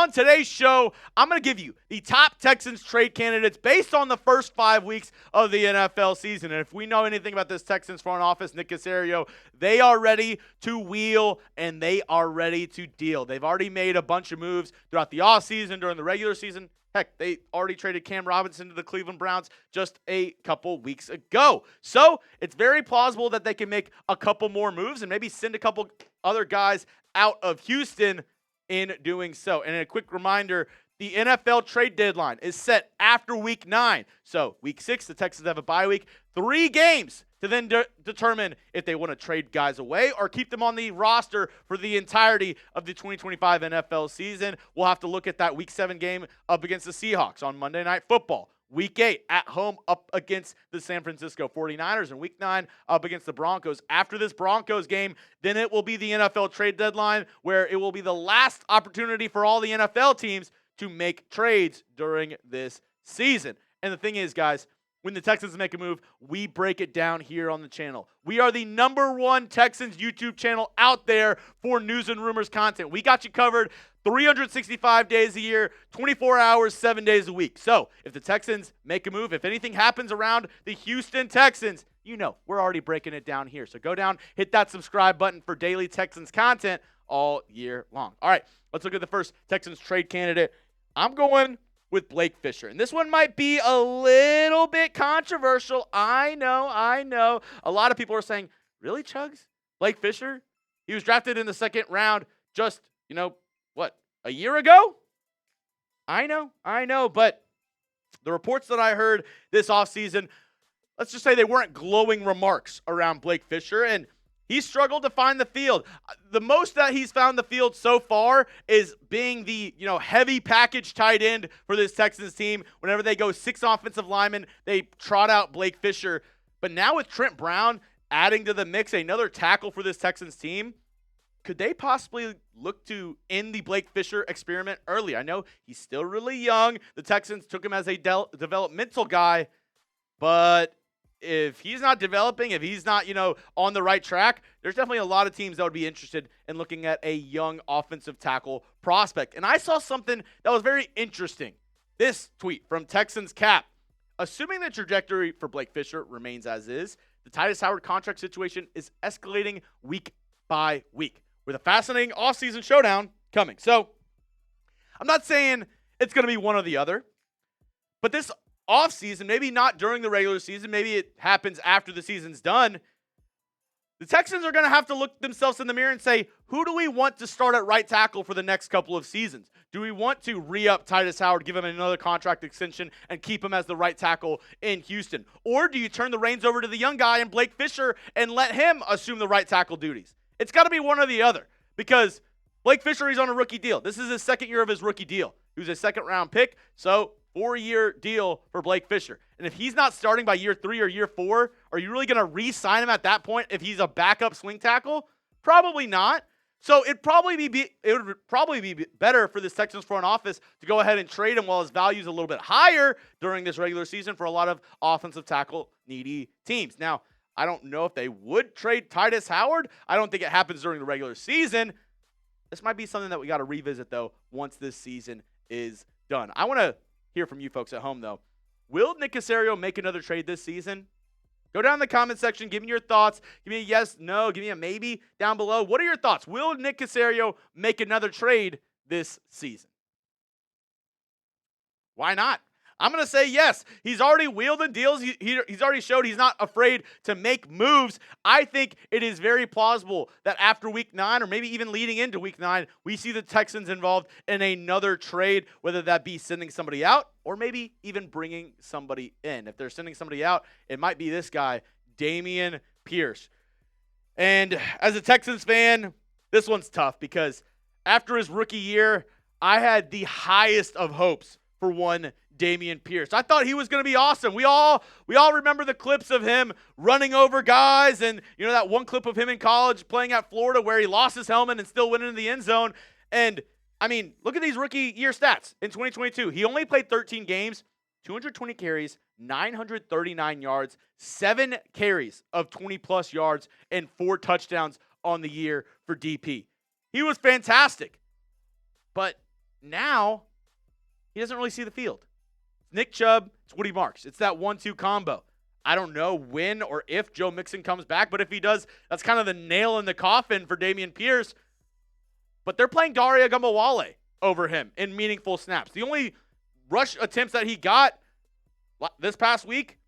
on today's show, I'm going to give you the top Texans trade candidates based on the first 5 weeks of the NFL season. And if we know anything about this Texans front office, Nick Caserio, they are ready to wheel and they are ready to deal. They've already made a bunch of moves throughout the offseason, during the regular season. Heck, they already traded Cam Robinson to the Cleveland Browns just a couple weeks ago. So it's very plausible that they can make a couple more moves and maybe send a couple other guys out of Houston in doing so. And a quick reminder, the NFL trade deadline is set after week 9. So week 6, the Texans have a bye week. 3 games to then determine if they want to trade guys away or keep them on the roster for the entirety of the 2025 NFL season. We'll have to look at that week 7 game up against the Seahawks on Monday Night Football. Week 8 at home up against the San Francisco 49ers, and week 9 up against the Broncos. After this Broncos game, then it will be the NFL trade deadline, where it will be the last opportunity for all the NFL teams to make trades during this season. And the thing is, guys, when the Texans make a move, we break it down here on the channel. We are the #1 Texans YouTube channel out there for news and rumors content. We got you covered 365 days a year, 24 hours, 7 days a week. So if the Texans make a move, if anything happens around the Houston Texans, you know we're already breaking it down here. So go down, hit that subscribe button for daily Texans content all year long. All right, let's look at the first Texans trade candidate. I'm going with Blake Fisher. And this one might be a little bit controversial. I know. A lot of people are saying, really, Chugs? Blake Fisher? He was drafted in the 2nd round just, a year ago? I know. But the reports that I heard this offseason, let's just say they weren't glowing remarks around Blake Fisher, and he struggled to find the field. The most that he's found the field so far is being the, heavy package tight end for this Texans team. Whenever they go 6 offensive linemen, they trot out Blake Fisher. But now with Trent Brown adding to the mix, another tackle for this Texans team, could they possibly look to end the Blake Fisher experiment early? I know he's still really young. The Texans took him as a developmental guy, but if he's not developing, if he's not, on the right track, there's definitely a lot of teams that would be interested in looking at a young offensive tackle prospect. And I saw something that was very interesting. This tweet from Texans Cap. Assuming the trajectory for Blake Fisher remains as is, the Titus Howard contract situation is escalating week by week, with a fascinating offseason showdown coming. So I'm not saying it's going to be one or the other, but this offseason, maybe not during the regular season, maybe it happens after the season's done, the Texans are going to have to look themselves in the mirror and say, who do we want to start at right tackle for the next couple of seasons? Do we want to re-up Titus Howard, give him another contract extension, and keep him as the right tackle in Houston? Or do you turn the reins over to the young guy and Blake Fisher and let him assume the right tackle duties? It's got to be one or the other, because Blake Fisher, he's on a rookie deal. This is his 2nd year of his rookie deal. He was a 2nd-round pick, so 4-year deal for Blake Fisher. And if he's not starting by year 3 or year 4, are you really going to re-sign him at that point if he's a backup swing tackle? Probably not. So it would probably be better for this Texans front office to go ahead and trade him while his value is a little bit higher during this regular season for a lot of offensive tackle needy teams. Now, I don't know if they would trade Titus Howard. I don't think it happens during the regular season. This might be something that we got to revisit, though, once this season is done. I want to hear from you folks at home, though. Will Nick Caserio make another trade this season? Go down in the comment section. Give me your thoughts. Give me a yes, no. Give me a maybe down below. What are your thoughts? Will Nick Caserio make another trade this season? Why not? I'm going to say yes. He's already wheeled in deals. He's already showed he's not afraid to make moves. I think it is very plausible that after week 9, or maybe even leading into week 9, we see the Texans involved in another trade, whether that be sending somebody out or maybe even bringing somebody in. If they're sending somebody out, it might be this guy, Dameon Pierce. And as a Texans fan, this one's tough because after his rookie year, I had the highest of hopes for one Dameon Pierce. I thought he was going to be awesome. We all remember the clips of him running over guys, and that one clip of him in college playing at Florida where he lost his helmet and still went into the end zone. And I mean, look at these rookie year stats in 2022. He only played 13 games, 220 carries, 939 yards, 7 carries of 20-plus yards, and 4 touchdowns on the year for DP. He was fantastic. But now he doesn't really see the field. Nick Chubb, it's Woody Marks. It's that 1-2 combo. I don't know when or if Joe Mixon comes back, but if he does, that's kind of the nail in the coffin for Dameon Pierce. But they're playing Daria Gumbawale over him in meaningful snaps. The only rush attempts that he got this past week,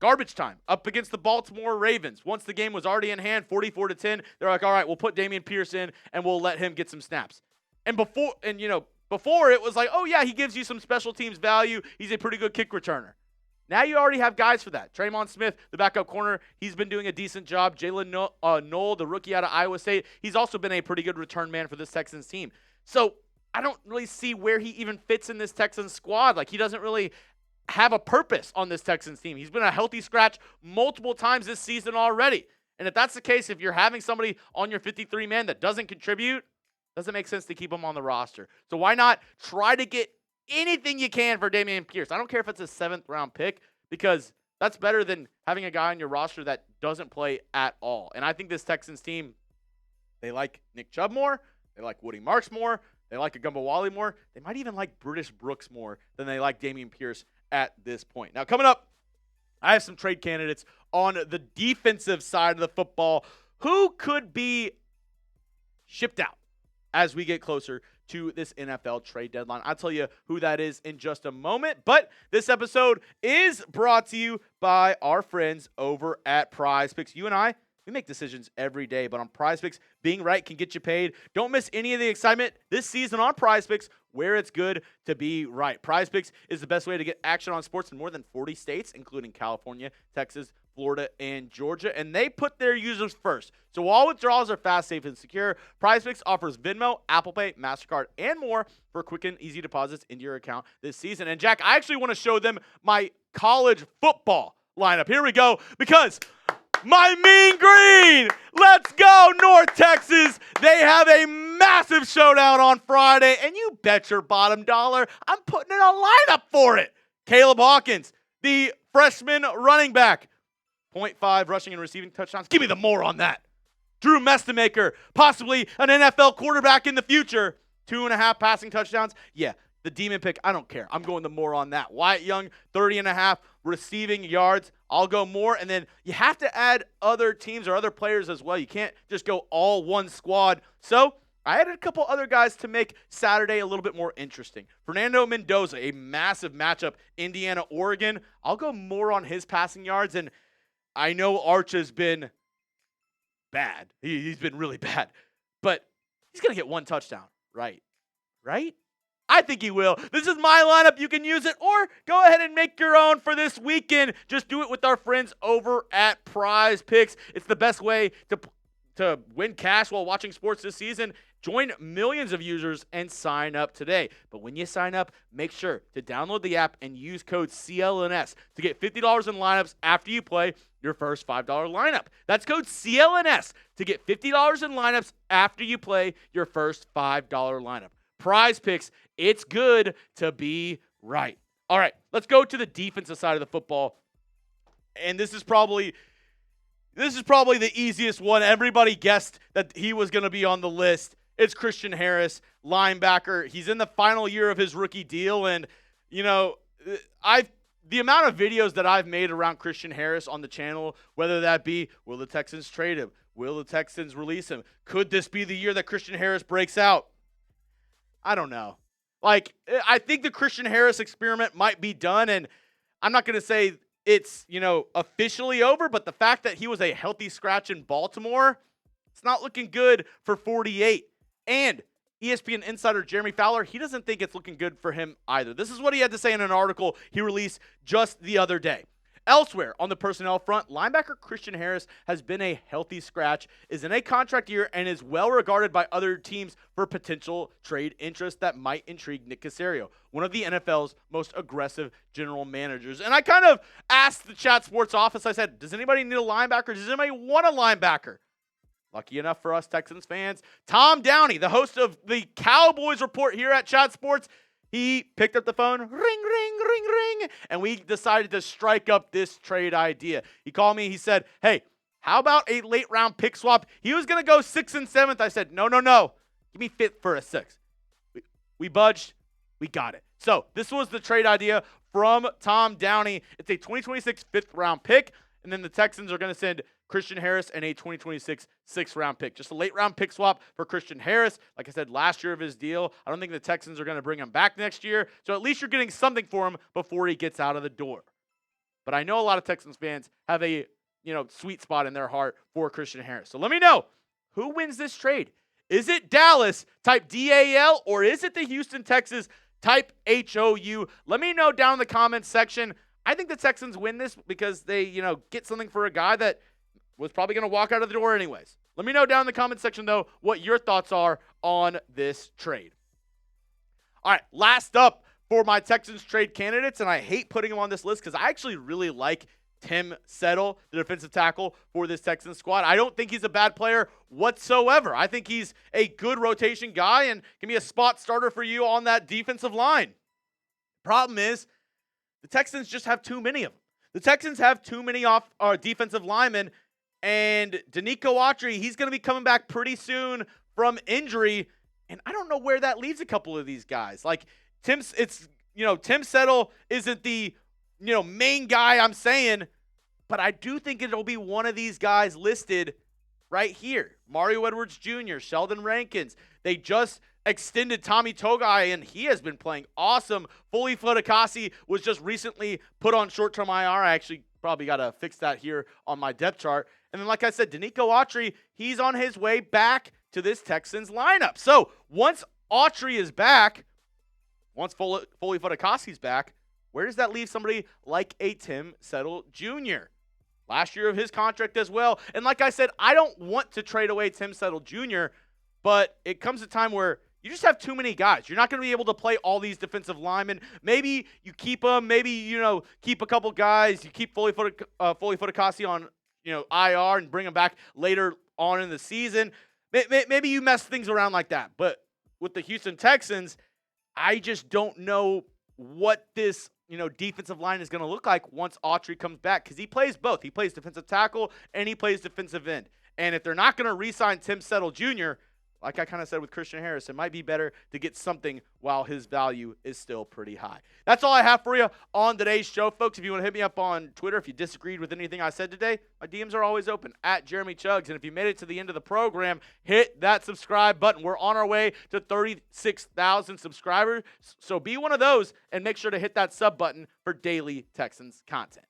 garbage time, up against the Baltimore Ravens. Once the game was already in hand, 44-10, they're like, all right, we'll put Dameon Pierce in and we'll let him get some snaps. And before it was like, oh yeah, he gives you some special teams value. He's a pretty good kick returner. Now you already have guys for that. Tremon Smith, the backup corner, he's been doing a decent job. Jalen Knoll, the rookie out of Iowa State, he's also been a pretty good return man for this Texans team. So I don't really see where he even fits in this Texans squad. Like, he doesn't really have a purpose on this Texans team. He's been a healthy scratch multiple times this season already. And if that's the case, if you're having somebody on your 53-man that doesn't contribute, doesn't make sense to keep him on the roster. So why not try to get anything you can for Dameon Pierce? I don't care if it's a 7th-round pick, because that's better than having a guy on your roster that doesn't play at all. And I think this Texans team, they like Nick Chubb more, they like Woody Marks more, they like Gumbawale more, they might even like British Brooks more than they like Dameon Pierce at this point. Now, coming up, I have some trade candidates on the defensive side of the football who could be shipped out as we get closer to this NFL trade deadline. I'll tell you who that is in just a moment. But this episode is brought to you by our friends over at PrizePicks. You and I, we make decisions every day, but on PrizePicks, being right can get you paid. Don't miss any of the excitement this season on PrizePicks, where it's good to be right. PrizePicks is the best way to get action on sports in more than 40 states, including California, Texas, Florida, and Georgia, and they put their users first. So all withdrawals are fast, safe, and secure. PrizePicks offers Venmo, Apple Pay, MasterCard, and more for quick and easy deposits into your account this season. And Jack, I actually want to show them my college football lineup. Here we go, because my Mean Green, let's go North Texas. They have a massive showdown on Friday, and you bet your bottom dollar I'm putting in a lineup for it. Caleb Hawkins, the freshman running back, 0.5 rushing and receiving touchdowns. Give me the more on that. Drew Mestemaker, possibly an NFL quarterback in the future, 2.5 passing touchdowns. Yeah, the demon pick, I don't care. I'm going the more on that. Wyatt Young, 30.5 receiving yards. I'll go more. And then you have to add other teams or other players as well. You can't just go all one squad. So I added a couple other guys to make Saturday a little bit more interesting. Fernando Mendoza, a massive matchup, Indiana-Oregon. I'll go more on his passing yards. And I know Arch has been bad. He's been really bad. But he's going to get one touchdown, right? Right? I think he will. This is my lineup. You can use it, or go ahead and make your own for this weekend. Just do it with our friends over at PrizePicks. It's the best way to win cash while watching sports this season. Join millions of users and sign up today. But when you sign up, make sure to download the app and use code CLNS to get $50 in lineups after you play your first $5 lineup. That's code CLNS to get $50 in lineups after you play your first $5 lineup. PrizePicks, it's good to be right. All right, let's go to the defensive side of the football. And this is probably the easiest one. Everybody guessed that he was going to be on the list. It's Christian Harris, linebacker. He's in the final year of his rookie deal, and you know, the amount of videos that I've made around Christian Harris on the channel, whether that be, will the Texans trade him? Will the Texans release him? Could this be the year that Christian Harris breaks out? I don't know. Like, I think the Christian Harris experiment might be done, and I'm not going to say it's, officially over, but the fact that he was a healthy scratch in Baltimore, it's not looking good for 48. And ESPN insider Jeremy Fowler, he doesn't think it's looking good for him either. This is what he had to say in an article he released just the other day. Elsewhere on the personnel front, linebacker Christian Harris has been a healthy scratch, is in a contract year, and is well regarded by other teams for potential trade interest that might intrigue Nick Caserio, one of the NFL's most aggressive general managers. And I kind of asked the Chat Sports office, I said, does anybody need a linebacker? Does anybody want a linebacker? Lucky enough for us Texans fans, Tom Downey, the host of the Cowboys Report here at Chat Sports, he picked up the phone, ring, ring, ring, ring, and we decided to strike up this trade idea. He called me, he said, hey, how about a late round pick swap? He was going to go 6th and 7th. I said, no. Give me 5th for a 6th. We budged. we got it. So this was the trade idea from Tom Downey. It's a 2026 fifth-round pick, and then the Texans are going to send Christian Harris and a 2026 sixth-round pick. Just a late-round pick swap for Christian Harris. Like I said, last year of his deal, I don't think the Texans are going to bring him back next year. So at least you're getting something for him before he gets out of the door. But I know a lot of Texans fans have a sweet spot in their heart for Christian Harris. So let me know, who wins this trade? Is it Dallas, type DAL, or is it the Houston Texans, type HOU? Let me know down in the comments section. I think the Texans win this because they, get something for a guy that was probably going to walk out of the door anyways. Let me know down in the comment section, though, what your thoughts are on this trade. All right, last up for my Texans trade candidates, and I hate putting them on this list because I actually really like Tim Settle, the defensive tackle for this Texans squad. I don't think he's a bad player whatsoever. I think he's a good rotation guy and can be a spot starter for you on that defensive line. Problem is, the Texans just have too many of them. The Texans have too many defensive linemen, and Danico Autry, he's going to be coming back pretty soon from injury, and I don't know where that leaves a couple of these guys. Like Tim Settle isn't the main guy I'm saying, but I do think it'll be one of these guys listed right here. Mario Edwards Jr., Sheldon Rankins. They just extended Tommy Togai, and he has been playing awesome. Foley Fodakasi was just recently put on short-term IR. I actually probably got to fix that here on my depth chart. And then, like I said, Danico Autry, he's on his way back to this Texans lineup. So once Autry is back, once Foley Fodakasi's back, where does that leave somebody like a Tim Settle Jr.? Last year of his contract as well. And like I said, I don't want to trade away Tim Settle Jr., but it comes a time where you just have too many guys. You're not going to be able to play all these defensive linemen. Maybe you keep them. Maybe, keep a couple guys. You keep Foley Fodakasi on, IR and bring him back later on in the season. Maybe you mess things around like that. But with the Houston Texans, I just don't know what this, defensive line is going to look like once Autry comes back, because he plays both. He plays defensive tackle and he plays defensive end. And if they're not going to re-sign Tim Settle Jr., like I kind of said with Christian Harris, it might be better to get something while his value is still pretty high. That's all I have for you on today's show, folks. If you want to hit me up on Twitter, if you disagreed with anything I said today, my DMs are always open, at Jeremy Chugs. And if you made it to the end of the program, hit that subscribe button. We're on our way to 36,000 subscribers. So be one of those and make sure to hit that sub button for daily Texans content.